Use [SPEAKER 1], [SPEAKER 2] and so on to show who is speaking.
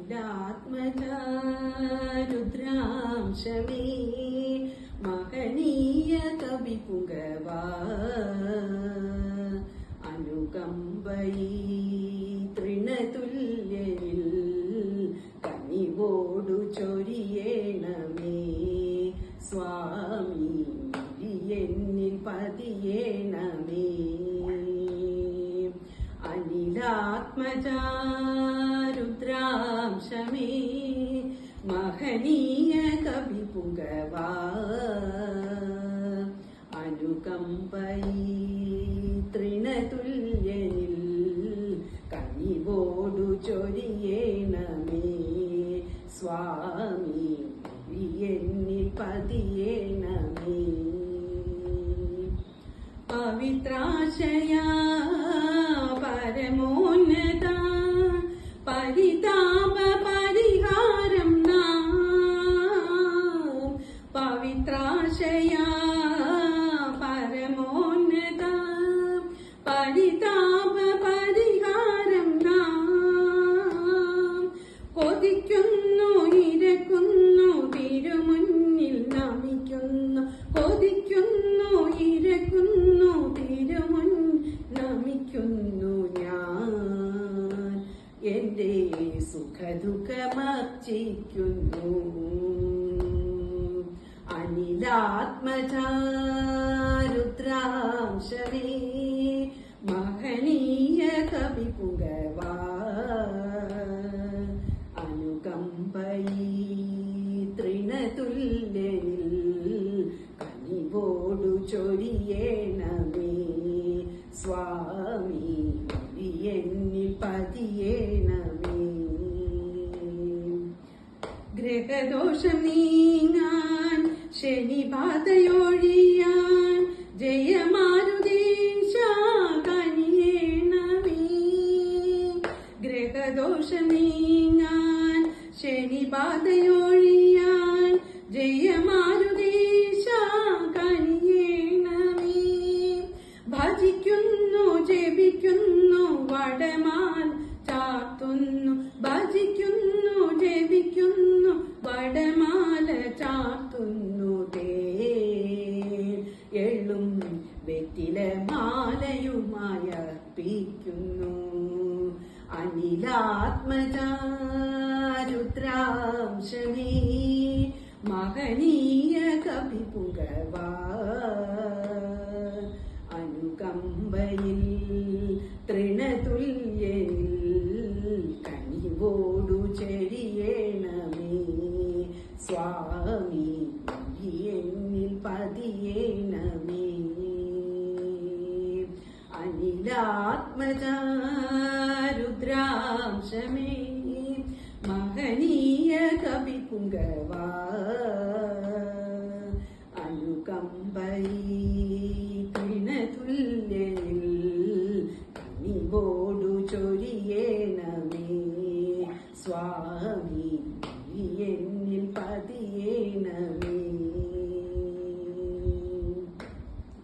[SPEAKER 1] അനിലാത്മജ രുദ്രാംശമേ മഹനീയ കവി പുങ്കവാ അനുകമ്പയി തൃണതുല്യനിൽ കനിവോടു ചൊരിയേണമേ സ്വാമി എന്നിൽ പതിയേണമേ അനിലാത്മജ രുദ്രാംശമേ മഹനീയ കവി പുങ്കവാ അനുകമ്പയി തൃണതുല്യനിൽ കനിവോടു ചൊരിയേണമേ സ്വാമി എന്നിൽ പതിയേണമേ പവിത്രാശയാ പരമോന്നത പരിതാപ പരിഹാരം നാം പവിത്രാശയാ പരമോന്നത പരിതാപ പരിഹാരം നാം കൊതിക്കുന്നു ഇരക്കുന്നു തിരുമുന്നിൽ നമിക്കുന്നു കൊതിക്കുന്നു ഇരക്കുന്നു തിരുമുൻ നമിക്കുന്നു ഞാൻ എന്റെ സുഖദുഃഖമർച്ചിക്കുന്നു അനിലാത്മജ രുദ്രാംശമേ മഹനീയ കവി പുങ്കവാ അനുകമ്പയി തൃണതുല്യനിൽ കനിവോടു ചൊരിയേണമേ സ്വാമി എന്നിൽ പതിയേണമേ ഗ്രഹദോഷം നീങ്ങാൻ ശനിബാധയൊഴിയാൻ ജയമാരുതീശ കനിയേണമേ ഗ്രഹദോഷം നീങ്ങാൻ ശനിബാധയൊഴിയാൻ ജയമാരുതീശ കനിയേണമേ ഭജിക്കുന്നു ജപിക്കുന്നു വടമാൽ ചാർത്തുന്നു ഭജിക്കുന്നു ജപിക്കുന്നു വടമാല ചാർത്തുന്നു എള്ളും വെറ്റില മാലയുമായി അർപ്പിക്കുന്നു അനിലാത്മജ രുദ്രാംശമേ മഹനീയ കവി പുങ്കവാ അനുകമ്പയിൽ തൃണതുല്യനിൽ കനിവോടു ചൊരിയേണമേ സ്വാമി എന്നിൽ പതിയേണമേ അനിലാത്മജ രുദ്രാംശമേ മഹനീയ കവി പുങ്കവാ അനുകമ്പയി തൃണതുല്യനിൽ കനിവോടു ചൊരിയേണമേ സ്വാമി എന്നിൽ പതി